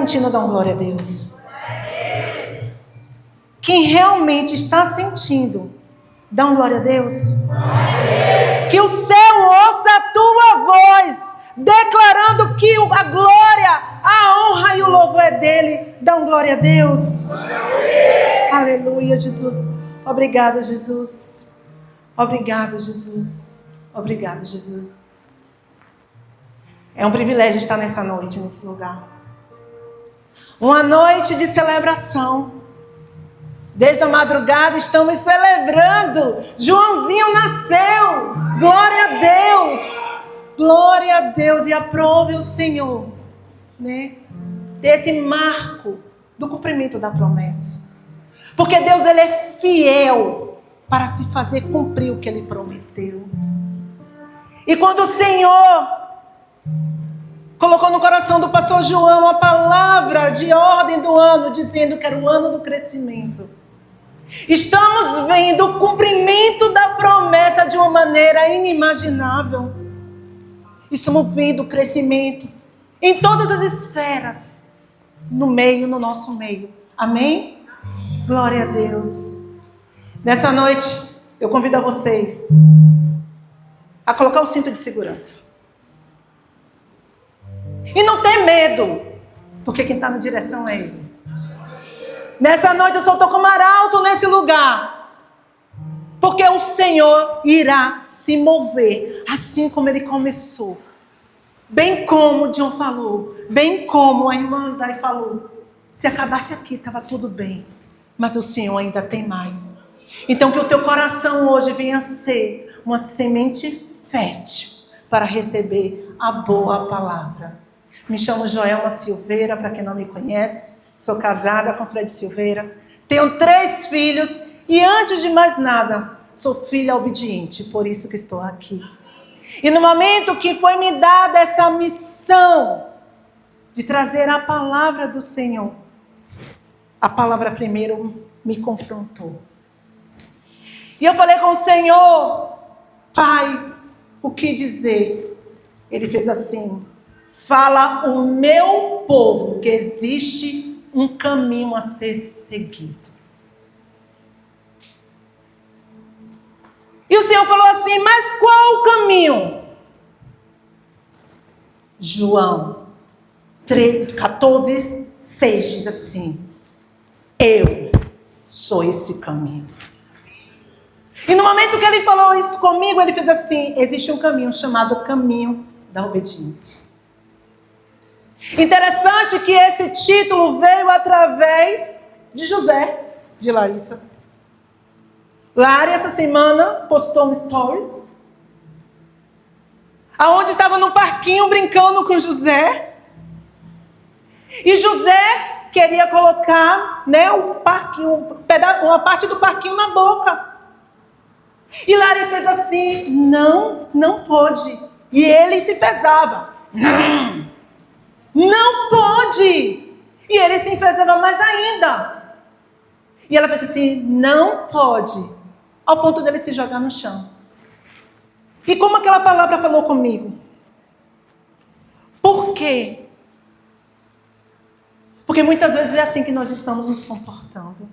sentindo, dá um glória a Deus. Quem realmente está sentindo, dá um glória a Deus. Que o céu ouça a tua voz, declarando que a glória, a honra e o louvor é dele. Dá um glória a Deus. Aleluia, Jesus. Obrigada, Jesus. Obrigado, Jesus. Obrigado, Jesus. É um privilégio estar nessa noite, nesse lugar. Uma noite de celebração. Desde a madrugada estamos celebrando. Joãozinho nasceu. Glória a Deus. Glória a Deus. E aprove o Senhor, né, desse marco do cumprimento da promessa. Porque Deus, ele é fiel para se fazer cumprir o que ele prometeu. E quando o Senhor colocou no coração do pastor João a palavra de ordem do ano, dizendo que era o ano do crescimento, estamos vendo o cumprimento da promessa de uma maneira inimaginável. Estamos vendo o crescimento em todas as esferas, no nosso meio. Amém? Glória a Deus. Nessa noite, eu convido a vocês a colocar o cinto de segurança. E não ter medo, porque quem está na direção é Ele. Nessa noite eu solto como arauto nesse lugar, porque o Senhor irá se mover, assim como Ele começou. Bem como o John falou, bem como a irmã Dai falou, se acabasse aqui estava tudo bem, mas o Senhor ainda tem mais. Então que o teu coração hoje venha a ser uma semente fértil para receber a boa palavra. Me chamo Joelma Silveira, para quem não me conhece. Sou casada com Fred Silveira. Tenho 3 filhos e, antes de mais nada, sou filha obediente. Por isso que estou aqui. E no momento que foi me dada essa missão de trazer a palavra do Senhor, a palavra primeiro me confrontou. E eu falei com o Senhor: Pai, o que dizer? Ele fez assim: fala o meu povo que existe um caminho a ser seguido. E o Senhor falou assim: mas qual o caminho? João 14:6 diz assim: eu sou esse caminho. E no momento que ele falou isso comigo, ele fez assim: existe um caminho chamado caminho da obediência. Interessante que esse título veio através de José, de Larissa. Lari, essa semana, postou um stories, aonde estava no parquinho brincando com José. E José queria colocar, né, o parquinho, uma parte do parquinho na boca. E Lari fez assim: não pode. E ele se pesava: não pode. E ele se enfezava mais ainda. E ela fez assim: não pode. Ao ponto dele se jogar no chão. E como aquela palavra falou comigo? Por quê? Porque muitas vezes é assim que nós estamos nos comportando.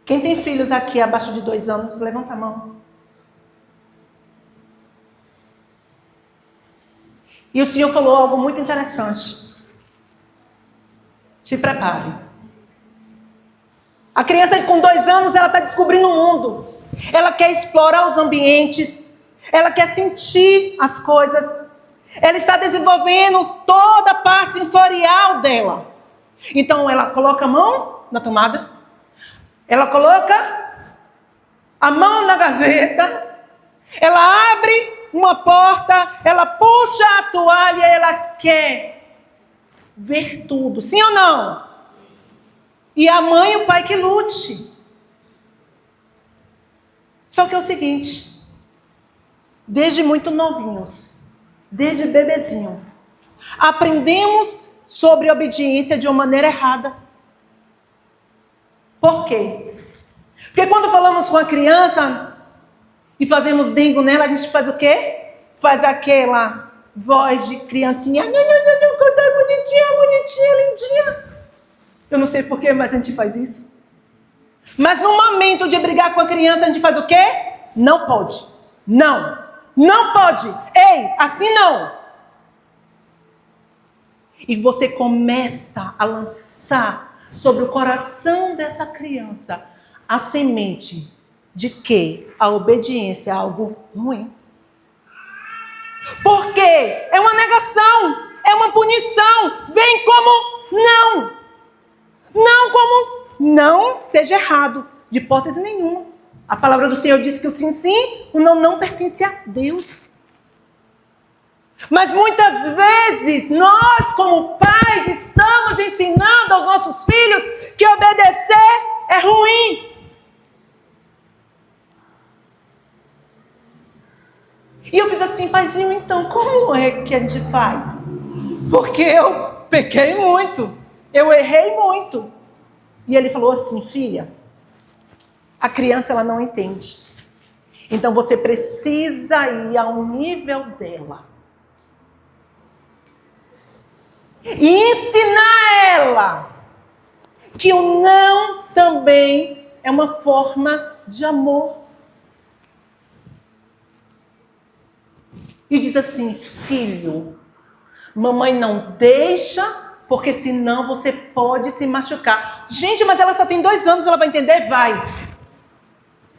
Quem tem filhos aqui abaixo de 2 anos, levanta a mão. E o Senhor falou algo muito interessante. Se prepare. A criança com 2 anos, ela está descobrindo o mundo. Ela quer explorar os ambientes. Ela quer sentir as coisas. Ela está desenvolvendo toda a parte sensorial dela. Então, ela coloca a mão na tomada. Ela coloca a mão na gaveta. Ela abre uma porta. Ela puxa a toalha. Ela quer ver tudo. Sim ou não? E a mãe e o pai que lute. Só que é o seguinte: desde muito novinhos, desde bebezinho, aprendemos sobre obediência de uma maneira errada. Por quê? Porque quando falamos com a criança e fazemos dengo nela, a gente faz o quê? Faz aquela voz de criancinha. Eu não sei porquê, mas a gente faz isso. Mas no momento de brigar com a criança, a gente faz o quê? Não pode. Não. Não pode. Ei, assim não. E você começa a lançar sobre o coração dessa criança a semente de que a obediência é algo ruim. Porque é uma negação, é uma punição. Vem como não. Não como não seja errado, de hipótese nenhuma. A palavra do Senhor diz que o sim, sim, o não, não pertence a Deus. Mas muitas vezes nós, como pais, estamos ensinando aos nossos filhos que obedecer é ruim. E eu fiz assim, paizinho, então como é que a gente faz? Porque eu pequei muito, eu errei muito. E ele falou assim, filha, a criança ela não entende. Então você precisa ir ao nível dela. E ensinar ela que o não também é uma forma de amor. E diz assim, filho, mamãe não deixa, porque senão você pode se machucar. Gente, mas ela só tem 2 anos, ela vai entender? Vai.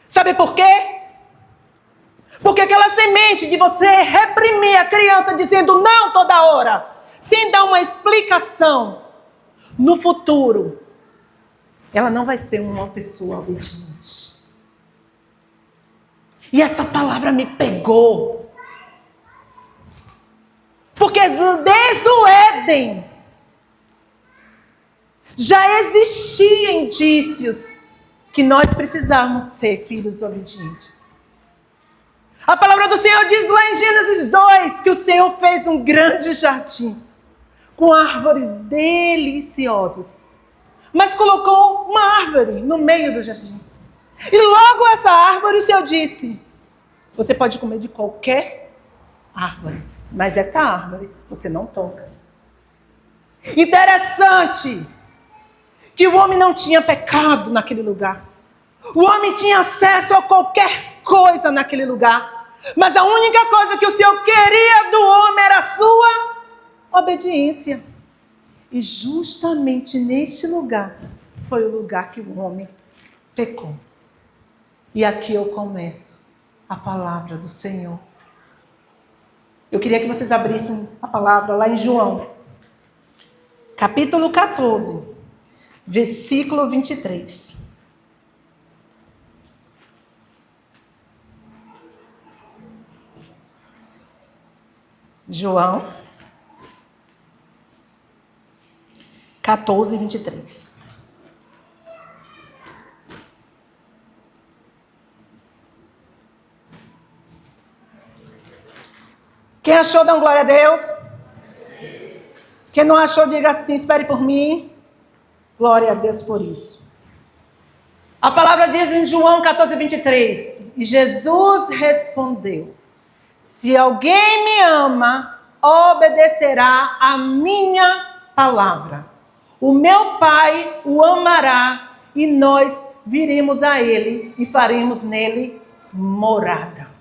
Sabe por quê? Porque aquela semente de você reprimir a criança dizendo não toda hora, sem dar uma explicação, no futuro, ela não vai ser uma pessoa obediente. E essa palavra me pegou. Porque desde o Éden, já existiam indícios que nós precisamos ser filhos obedientes. A palavra do Senhor diz lá em Gênesis 2 que o Senhor fez um grande jardim com árvores deliciosas, mas colocou uma árvore no meio do jardim. E logo essa árvore o Senhor disse, você pode comer de qualquer árvore, mas essa árvore você não toca. Interessante que o homem não tinha pecado naquele lugar. O homem tinha acesso a qualquer coisa naquele lugar. Mas a única coisa que o Senhor queria do homem era a sua obediência. E justamente neste lugar foi o lugar que o homem pecou. E aqui eu começo a palavra do Senhor. Eu queria que vocês abrissem a palavra lá em João, capítulo 14, versículo 23. João 14, 23. Quem achou, dá glória a Deus. Quem não achou, diga assim, espere por mim. Glória a Deus por isso. A palavra diz em João 14, 23. E Jesus respondeu, se alguém me ama, obedecerá a minha palavra. O meu Pai o amará e nós viremos a ele e faremos nele morada.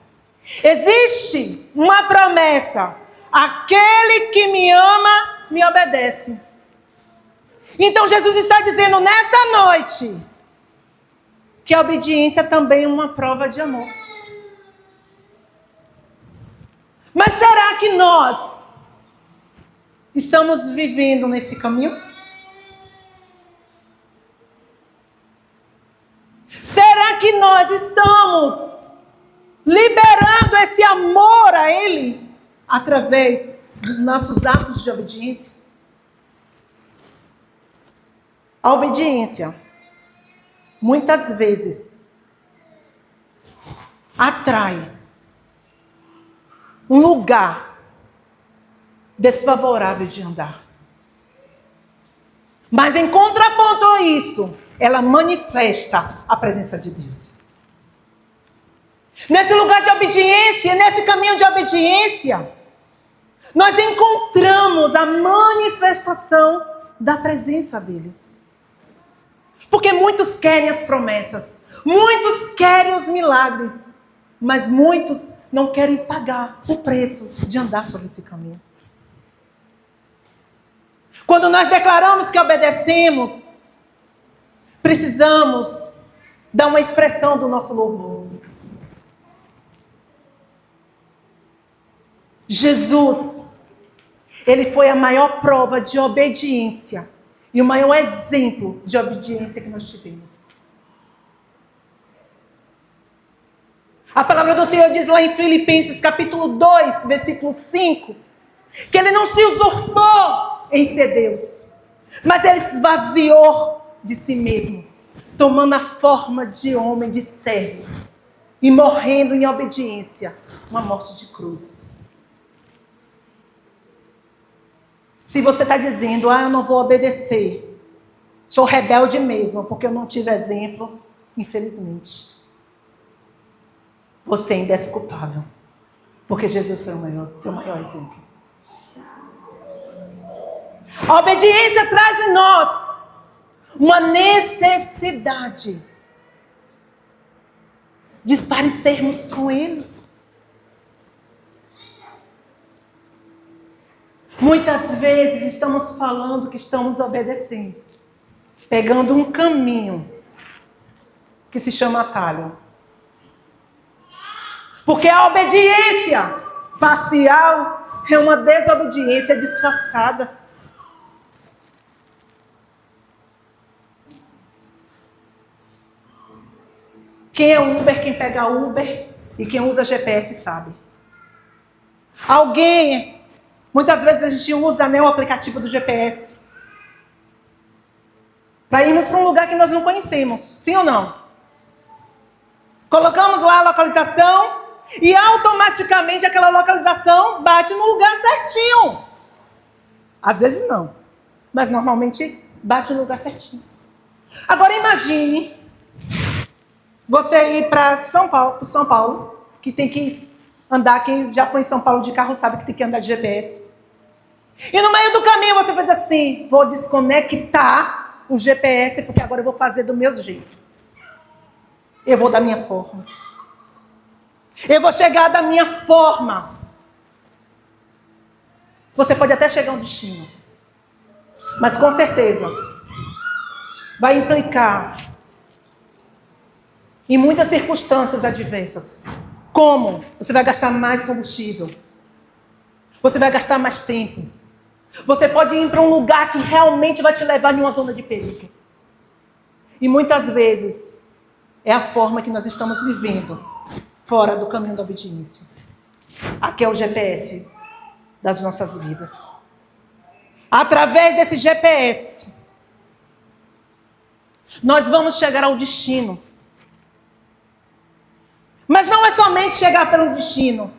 Existe uma promessa. Aquele que me ama, me obedece. Então Jesus está dizendo nessa noite que a obediência também é uma prova de amor. Mas será que nós estamos vivendo nesse caminho? Será que nós estamos liberando esse amor a Ele através dos nossos atos de obediência? A obediência, muitas vezes, atrai um lugar desfavorável de andar. Mas em contraponto a isso, ela manifesta a presença de Deus. Nesse lugar de obediência, nesse caminho de obediência, nós encontramos a manifestação da presença dele. Porque muitos querem as promessas, muitos querem os milagres, mas muitos não querem pagar o preço de andar sobre esse caminho. Quando nós declaramos que obedecemos, precisamos dar uma expressão do nosso louvor. Jesus, ele foi a maior prova de obediência e o maior exemplo de obediência que nós tivemos. A palavra do Senhor diz lá em Filipenses capítulo 2, versículo 5, que ele não se usurpou em ser Deus, mas ele se esvaziou de si mesmo, tomando a forma de homem, de servo, e morrendo em obediência, uma morte de cruz. Se você está dizendo, eu não vou obedecer, sou rebelde mesmo, porque eu não tive exemplo, infelizmente, você ainda é desculpável, porque Jesus foi o seu maior exemplo. A obediência traz em nós uma necessidade de parecermos com Ele. Muitas vezes estamos falando que estamos obedecendo, pegando um caminho que se chama atalho. Porque a obediência parcial é uma desobediência disfarçada. Quem é Uber, quem pega Uber e quem usa GPS sabe. Muitas vezes a gente usa o aplicativo do GPS para irmos para um lugar que nós não conhecemos, sim ou não? Colocamos lá a localização e automaticamente aquela localização bate no lugar certinho. Às vezes não, mas normalmente bate no lugar certinho. Agora imagine você ir para São Paulo, que tem que andar, quem já foi em São Paulo de carro sabe que tem que andar de GPS. E no meio do caminho você faz assim, vou desconectar o GPS, porque agora eu vou fazer do meu jeito. Eu vou da minha forma. Eu vou chegar da minha forma. Você pode até chegar ao destino, mas com certeza vai implicar em muitas circunstâncias adversas. Como? Você vai gastar mais combustível. Você vai gastar mais tempo. Você pode ir para um lugar que realmente vai te levar em uma zona de perigo. E muitas vezes é a forma que nós estamos vivendo fora do caminho da obediência. Aqui é o GPS das nossas vidas. Através desse GPS, nós vamos chegar ao destino. Mas não é somente chegar pelo destino,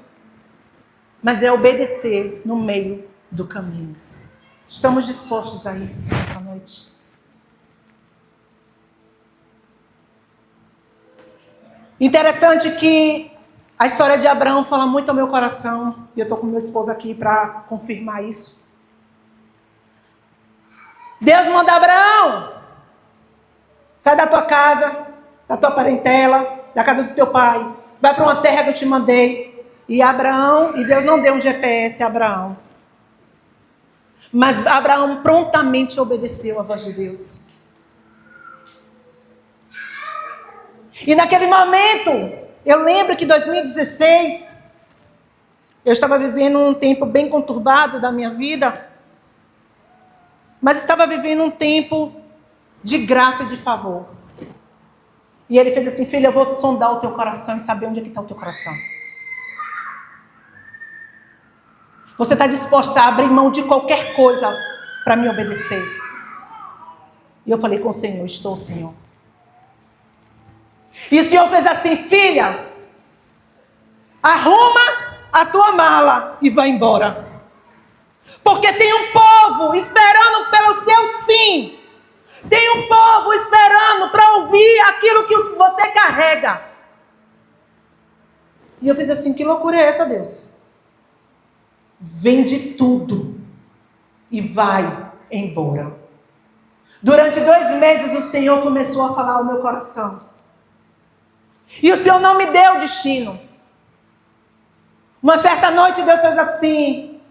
mas é obedecer no meio do caminho. Estamos dispostos a isso nessa noite? Interessante que a história de Abraão fala muito ao meu coração, e eu estou com meu esposo aqui para confirmar isso. Deus manda Abraão, sai da tua casa, da tua parentela, da casa do teu pai, vai para uma terra que eu te mandei. E Deus não deu um GPS a Abraão. Mas Abraão prontamente obedeceu a voz de Deus. E naquele momento, eu lembro que em 2016, eu estava vivendo um tempo bem conturbado da minha vida, mas estava vivendo um tempo de graça e de favor. E ele fez assim, filha, eu vou sondar o teu coração e saber onde é que está o teu coração. Você está disposta a abrir mão de qualquer coisa para me obedecer? E eu falei com o Senhor, estou, Senhor. E o Senhor fez assim, filha, arruma a tua mala e vai embora. Porque tem um povo esperando pelo seu sim. Tem um povo esperando para ouvir aquilo que você carrega. E eu fiz assim, que loucura é essa, Deus? Vende tudo e vai embora. Durante 2 meses o Senhor começou a falar ao meu coração. E o Senhor não me deu destino. Uma certa noite Deus fez assim: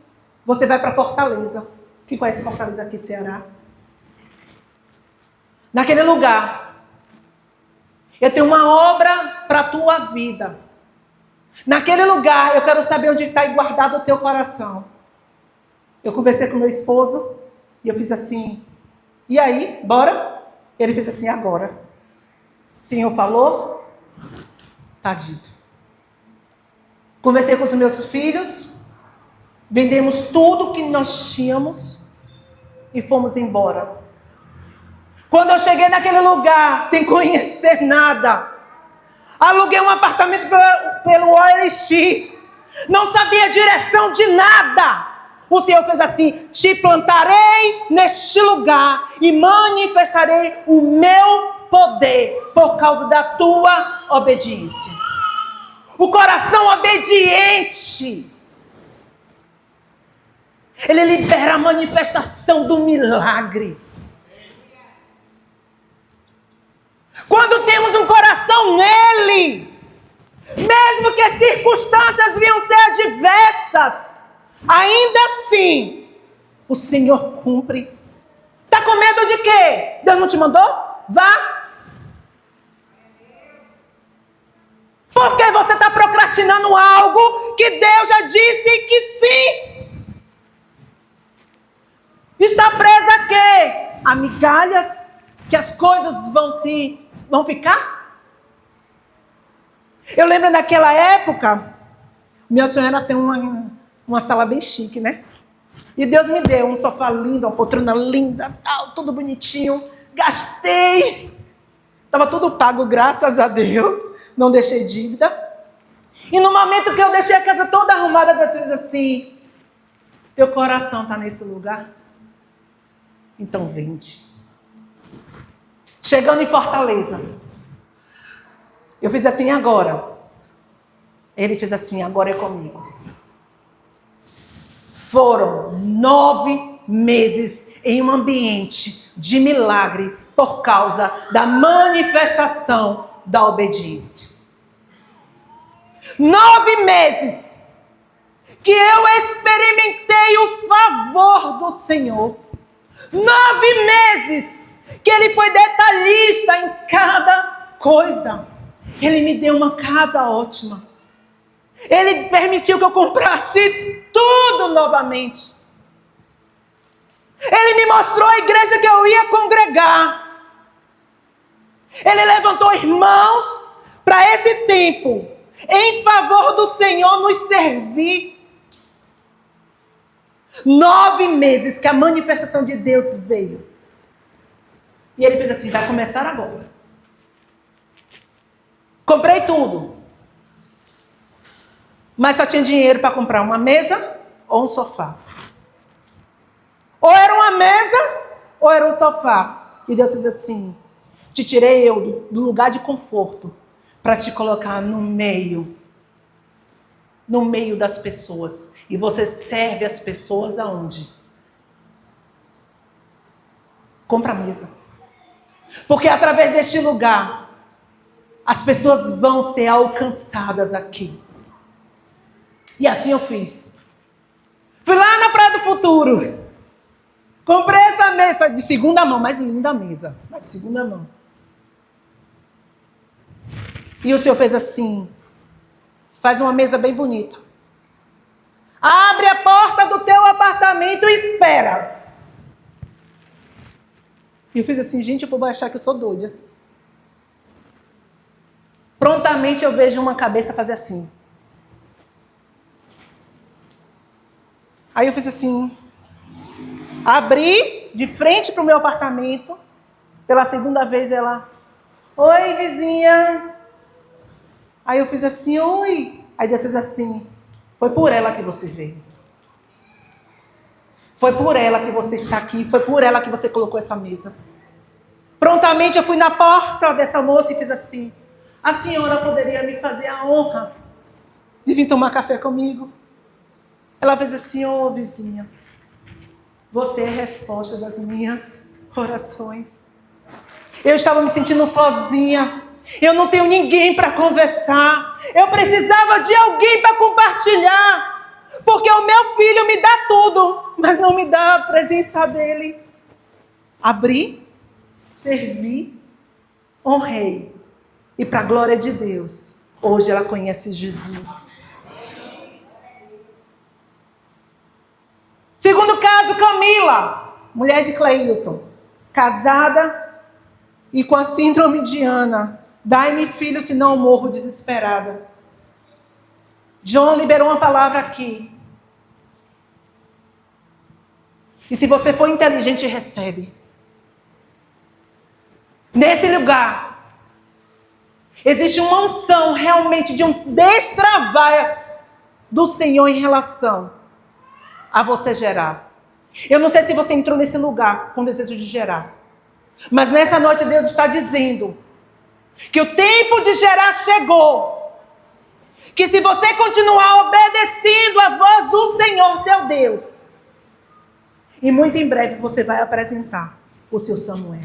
você vai para Fortaleza. Quem conhece Fortaleza aqui, Ceará? Naquele lugar, eu tenho uma obra para a tua vida. Naquele lugar, eu quero saber onde está guardado o teu coração. Eu conversei com meu esposo e eu fiz assim: e aí, bora? Ele fez assim: agora. O Senhor falou, está dito. Conversei com os meus filhos, vendemos tudo que nós tínhamos e fomos embora. Quando eu cheguei naquele lugar, sem conhecer nada, aluguei um apartamento pelo OLX, não sabia a direção de nada. O Senhor fez assim: te plantarei neste lugar e manifestarei o meu poder por causa da tua obediência. O coração obediente, ele libera a manifestação do milagre. Quando temos um coração nele, mesmo que as circunstâncias venham ser adversas, ainda assim, o Senhor cumpre. Está com medo de quê? Deus não te mandou? Vá. Por que você está procrastinando algo que Deus já disse que sim? Está presa a quê? A migalhas? Que as coisas vão ficar? Eu lembro naquela época, minha senhora tem uma sala bem chique, né? E Deus me deu um sofá lindo, uma poltrona linda, tal, tudo bonitinho. Gastei. Estava tudo pago, graças a Deus. Não deixei dívida. E no momento que eu deixei a casa toda arrumada, Deus fez assim: teu coração está nesse lugar? Então vende. Chegando em Fortaleza, eu fiz assim: agora. Ele fez assim: agora é comigo. Foram 9 meses em um ambiente de milagre por causa da manifestação da obediência. 9 meses que eu experimentei o favor do Senhor. 9 meses que Ele foi detalhista em cada coisa. Ele me deu uma casa ótima. Ele permitiu que eu comprasse tudo novamente. Ele me mostrou a igreja que eu ia congregar. Ele levantou irmãos para esse tempo, em favor do Senhor nos servir. 9 meses que a manifestação de Deus veio. E ele fez assim: vai começar agora. Comprei tudo. Mas só tinha dinheiro para comprar uma mesa ou um sofá. Ou era uma mesa ou era um sofá. E Deus diz assim: te tirei eu do lugar de conforto para te colocar no meio das pessoas. E você serve as pessoas aonde? Compra a mesa. Porque através deste lugar, as pessoas vão ser alcançadas aqui. E assim eu fiz. Fui lá na Praia do Futuro. Comprei essa mesa de segunda mão, mais linda a mesa. De segunda mão. E o Senhor fez assim: faz uma mesa bem bonita. Abre a porta do teu apartamento e espera. E eu fiz assim: gente, o povo vai achar que eu sou doida. Prontamente eu vejo uma cabeça fazer assim. Aí eu fiz assim, abri de frente para o meu apartamento. Pela segunda vez ela: oi, vizinha. Aí eu fiz assim: oi. Aí Deus fez assim: foi por ela que você veio. Foi por ela que você está aqui. Foi por ela que você colocou essa mesa. Prontamente eu fui na porta dessa moça e fiz assim: a senhora poderia me fazer a honra de vir tomar café comigo? Ela fez assim: ô vizinha, você é a resposta das minhas orações. Eu estava me sentindo sozinha. Eu não tenho ninguém para conversar. Eu precisava de alguém para compartilhar. Porque o meu filho me dá tudo, mas não me dá a presença dele. Abri, servi, honrei. E para a glória de Deus, hoje ela conhece Jesus. Segundo caso, Camila, mulher de Cleilton, casada e com a síndrome de Ana. Dai-me filho, senão eu morro desesperada. John liberou uma palavra aqui. E se você for inteligente, recebe. Nesse lugar, existe uma unção realmente de um destravar do Senhor em relação a você gerar. Eu não sei se você entrou nesse lugar com desejo de gerar. Mas nessa noite Deus está dizendo que o tempo de gerar chegou. Que se você continuar obedecendo a voz do Senhor teu Deus, e muito em breve você vai apresentar o seu Samuel.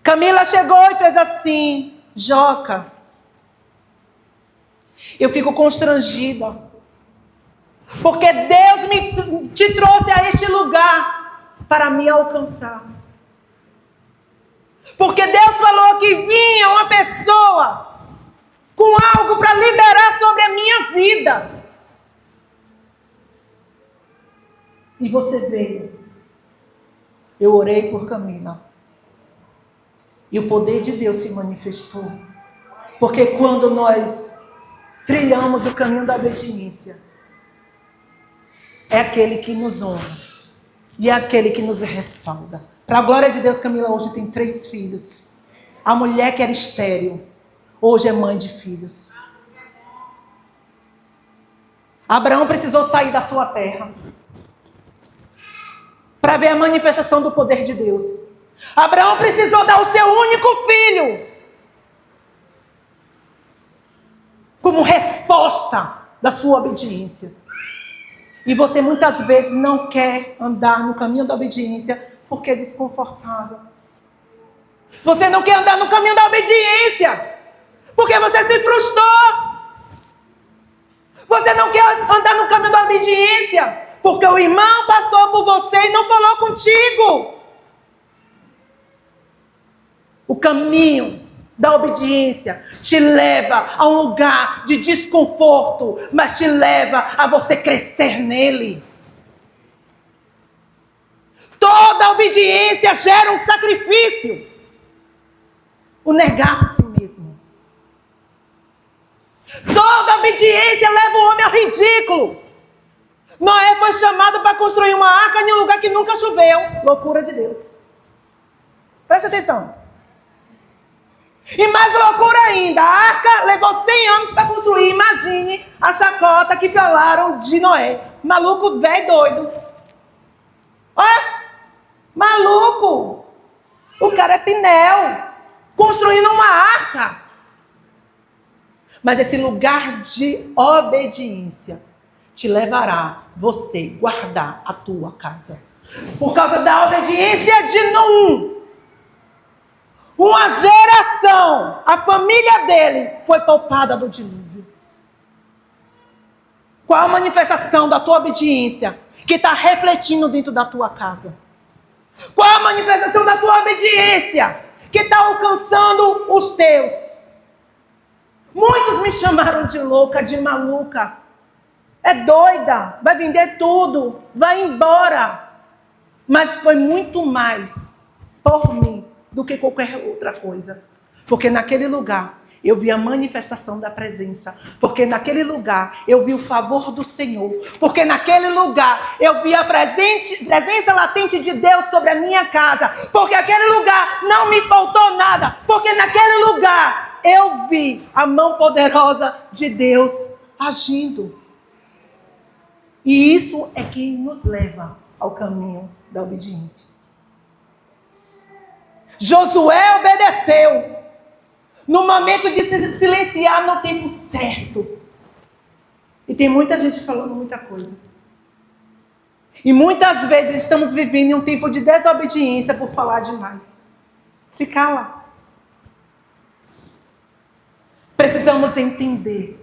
Camila chegou e fez assim: Joca, eu fico constrangida, porque Deus te trouxe a este lugar para me alcançar. Porque Deus falou que vinha uma pessoa com algo para liberar sobre a minha vida. E você veio. Eu orei por Camila. E o poder de Deus se manifestou. Porque quando nós trilhamos o caminho da obediência, é aquele que nos honra. E é aquele que nos respalda. Para a glória de Deus, Camila hoje tem 3 filhos. A mulher que era estéril, hoje é mãe de filhos. Abraão precisou sair da sua terra para ver a manifestação do poder de Deus. Abraão precisou dar o seu único filho como resposta da sua obediência. E você muitas vezes não quer andar no caminho da obediência porque é desconfortável. Você não quer andar no caminho da obediência porque você se frustrou. Você não quer andar no caminho da obediência porque o irmão passou por você e não falou contigo. O caminho da obediência te leva a um lugar de desconforto, mas te leva a você crescer nele. Toda obediência gera um sacrifício. O negar a si mesmo. Toda obediência leva o homem ao ridículo. Noé foi chamado para construir uma arca em um lugar que nunca choveu. Loucura de Deus. Presta atenção. E mais loucura ainda, a arca levou 100 anos para construir. Imagine a chacota que falaram de Noé. Maluco, velho, doido. Maluco. O cara é pneu, construindo uma arca. Mas esse lugar de obediência te levará você guardar a tua casa. Por causa da obediência de Noé. Uma geração, a família dele foi poupada do dilúvio. Qual a manifestação da tua obediência que está refletindo dentro da tua casa? Qual a manifestação da tua obediência que está alcançando os teus? Muitos me chamaram de louca, de maluca. É doida, vai vender tudo, vai embora. Mas foi muito mais por mim do que qualquer outra coisa. Porque naquele lugar eu vi a manifestação da presença. Porque naquele lugar eu vi o favor do Senhor. Porque naquele lugar eu vi a presença latente de Deus sobre a minha casa. Porque naquele lugar não me faltou nada. Porque naquele lugar eu vi a mão poderosa de Deus agindo. E isso é que nos leva ao caminho da obediência. Josué obedeceu no momento de se silenciar no tempo certo. E tem muita gente falando muita coisa. E muitas vezes estamos vivendo em um tempo de desobediência por falar demais. Se cala. Precisamos entender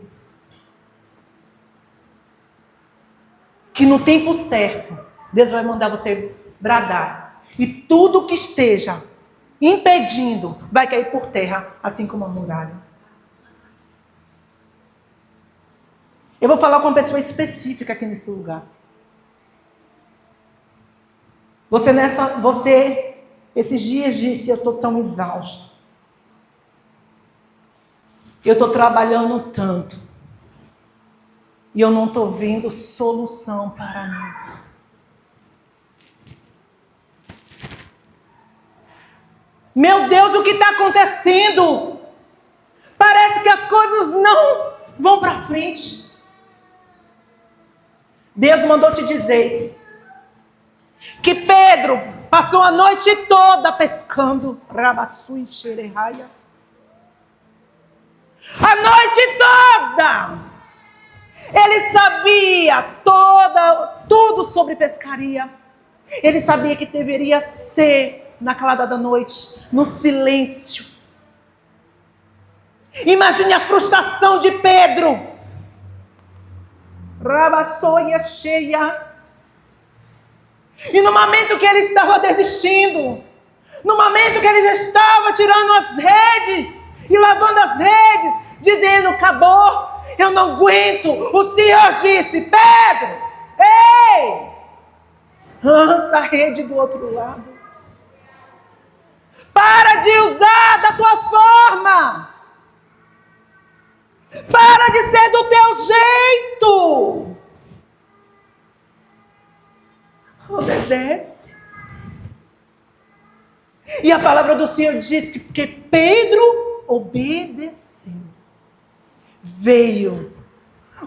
que no tempo certo, Deus vai mandar você bradar. E tudo que esteja impedindo vai cair por terra, assim como a muralha. Eu vou falar com uma pessoa específica aqui nesse lugar. Você esses dias disse, eu estou tão exausto. Eu estou trabalhando tanto. E eu não estou vendo solução para mim. Meu Deus, o que está acontecendo? Parece que as coisas não vão para frente. Deus mandou te dizer que Pedro passou a noite toda pescando. Rabassui xerehaia. A noite toda! Ele sabia tudo sobre pescaria. Ele sabia que deveria ser na calada da noite, no silêncio. Imagine a frustração de Pedro. Rabassoia cheia. E no momento que ele estava desistindo, no momento que ele já estava tirando as redes e lavando as redes, dizendo, acabou, eu não aguento. O Senhor disse, Pedro, ei, lança a rede do outro lado. Para de usar da tua forma. Para de ser do teu jeito. Obedece. E a palavra do Senhor diz que porque Pedro obedeceu, veio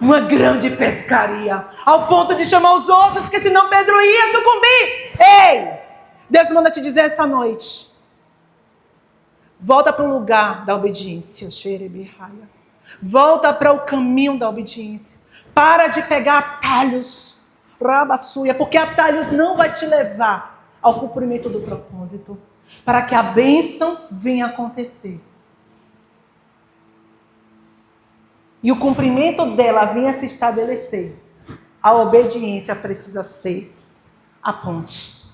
uma grande pescaria, ao ponto de chamar os outros, porque senão Pedro ia sucumbir. Ei, Deus manda te dizer essa noite, volta para o lugar da obediência. Volta para o caminho da obediência. Para de pegar atalhos, rabassuia, porque atalhos não vai te levar ao cumprimento do propósito, para que a bênção venha acontecer. E o cumprimento dela venha se estabelecer. A obediência precisa ser a ponte.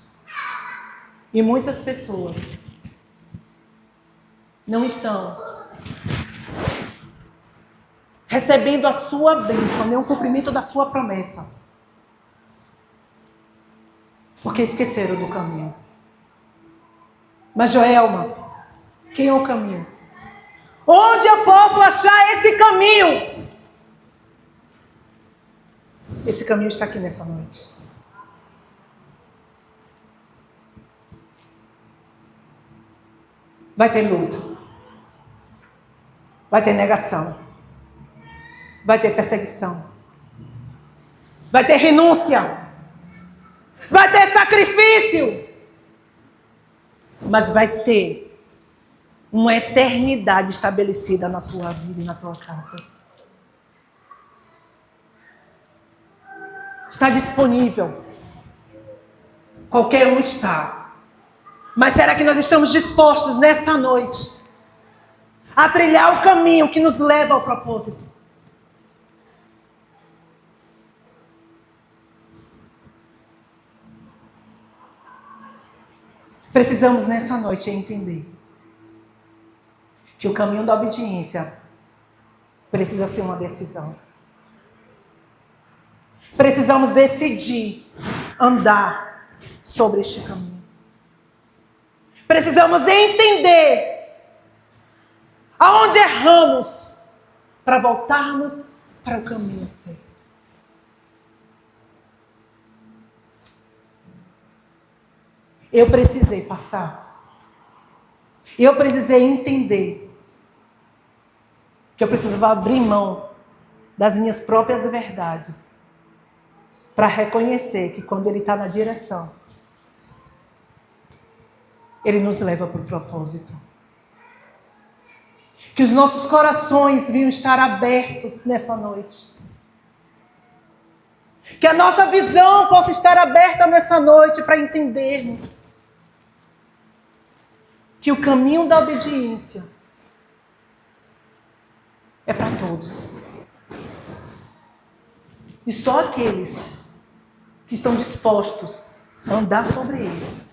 E muitas pessoas não estão recebendo a sua bênção, nem o cumprimento da sua promessa, porque esqueceram do caminho. Mas Joelma, quem é o caminho? Onde eu posso achar esse caminho? Esse caminho está aqui nessa noite. Vai ter luta. Vai ter negação. Vai ter perseguição. Vai ter renúncia. Vai ter sacrifício. Mas vai ter uma eternidade estabelecida na tua vida e na tua casa. Está disponível. Qualquer um está. Mas será que nós estamos dispostos nessa noite a trilhar o caminho que nos leva ao propósito? Precisamos nessa noite entender que o caminho da obediência precisa ser uma decisão. Precisamos decidir andar sobre este caminho. Precisamos entender aonde erramos para voltarmos para o caminho certo. Eu precisei passar. Eu precisei entender que eu precisava abrir mão das minhas próprias verdades para reconhecer que quando Ele está na direção, Ele nos leva para o propósito. Que os nossos corações venham estar abertos nessa noite. Que a nossa visão possa estar aberta nessa noite para entendermos que o caminho da obediência é para todos. E só aqueles que estão dispostos a andar sobre ele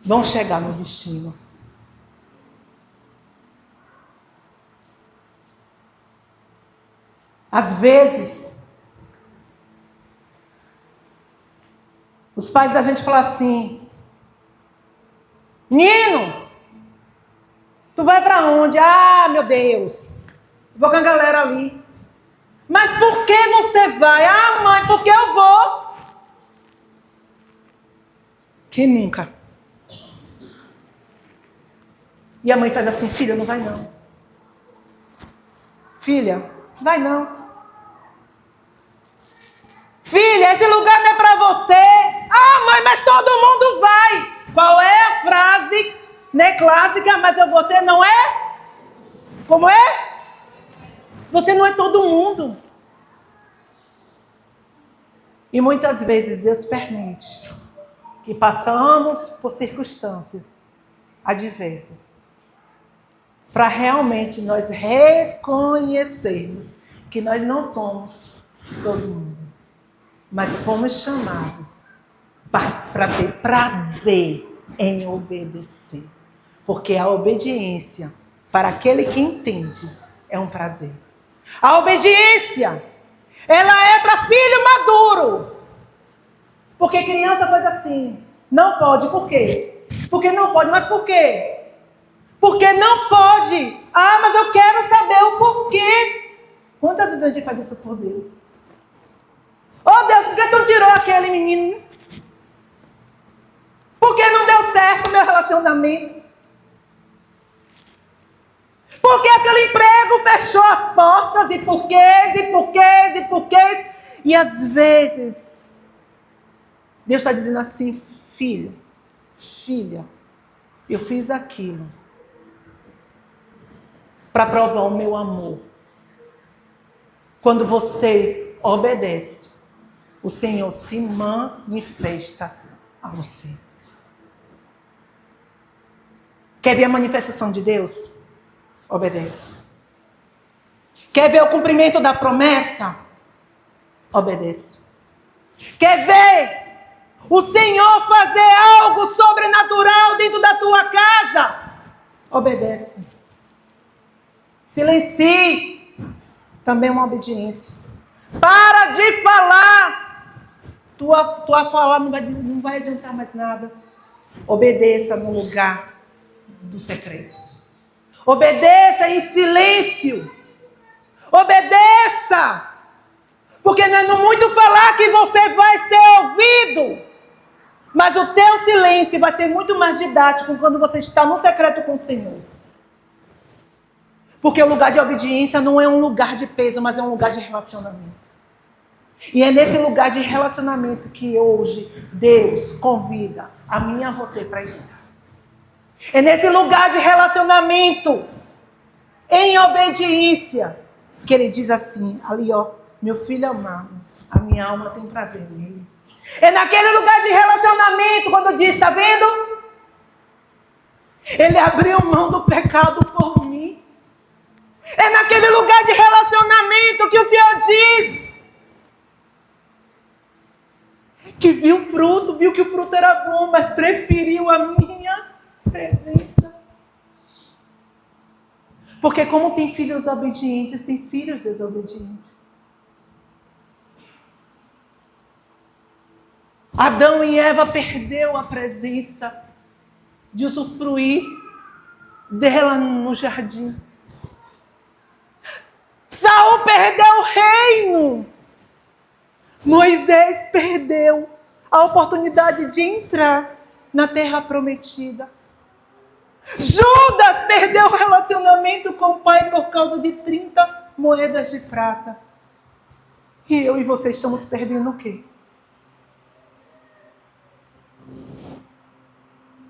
vão chegar no destino. Às vezes, os pais da gente falam assim: Nino, tu vai para onde? Ah, meu Deus, vou com a galera ali. Mas por que você vai? Ah, mãe, porque eu vou. Quem nunca? E a mãe faz assim: filha, não vai não. Filha, vai não. Filha, esse lugar não é para você. Ah, mãe, mas todo mundo vai. Qual é a frase, né, clássica? Mas você não é? Como é? Você não é todo mundo. E muitas vezes Deus permite que passamos por circunstâncias adversas para realmente nós reconhecermos que nós não somos todo mundo, mas fomos chamados para ter prazer em obedecer. Porque a obediência, para aquele que entende, é um prazer. A obediência, ela é para filho maduro. Porque criança faz assim, não pode, por quê? Porque não pode, mas por quê? Porque não pode. Ah, mas eu quero saber o porquê. Quantas vezes a gente faz isso por Deus? Oh Deus, por que tu tirou aquele menino? Por que não deu certo o meu relacionamento? Por que aquele emprego fechou as portas? E porquês, e porquês, e porquês? E às vezes, Deus está dizendo assim: filho, filha, eu fiz aquilo para provar o meu amor. Quando você obedece, o Senhor se manifesta a você. Quer ver a manifestação de Deus? Obedece. Quer ver o cumprimento da promessa? Obedece. Quer ver o Senhor fazer algo sobrenatural dentro da tua casa? Obedece. Silencie. Também é uma obediência. Para de falar. Tua falar não vai adiantar mais nada. Obedeça no lugar do secreto. Obedeça em silêncio. Obedeça. Porque não é no muito falar que você vai ser ouvido. Mas o teu silêncio vai ser muito mais didático quando você está no secreto com o Senhor. Porque o lugar de obediência não é um lugar de peso, mas é um lugar de relacionamento. E é nesse lugar de relacionamento que hoje Deus convida a mim e a você para estar. É nesse lugar de relacionamento, em obediência, que Ele diz assim, ali ó, meu filho amado, a minha alma tem prazer nele. É naquele lugar de relacionamento, quando diz, está vendo? Ele abriu mão do pecado por mim. É naquele lugar de relacionamento que o Senhor diz que viu que o fruto era bom, mas preferiu a minha presença. Porque como tem filhos obedientes, tem filhos desobedientes. Adão e Eva perdeu a presença de usufruir dela no jardim. Saul perdeu o reino. Moisés perdeu a oportunidade de entrar na terra prometida. Judas perdeu o relacionamento com o pai por causa de 30 moedas de prata. E eu e você estamos perdendo o quê?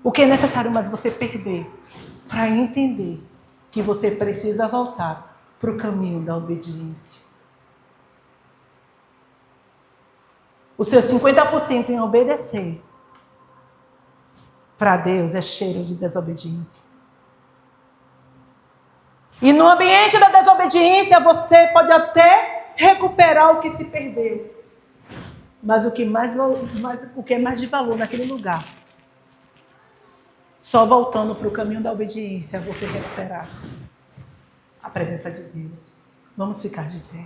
O que é necessário mais você perder para entender que você precisa voltar para o caminho da obediência. O seu 50% em obedecer para Deus é cheiro de desobediência. E no ambiente da desobediência você pode até recuperar o que se perdeu. Mas o que é mais de valor naquele lugar, só voltando para o caminho da obediência, você recuperar a presença de Deus. Vamos ficar de pé.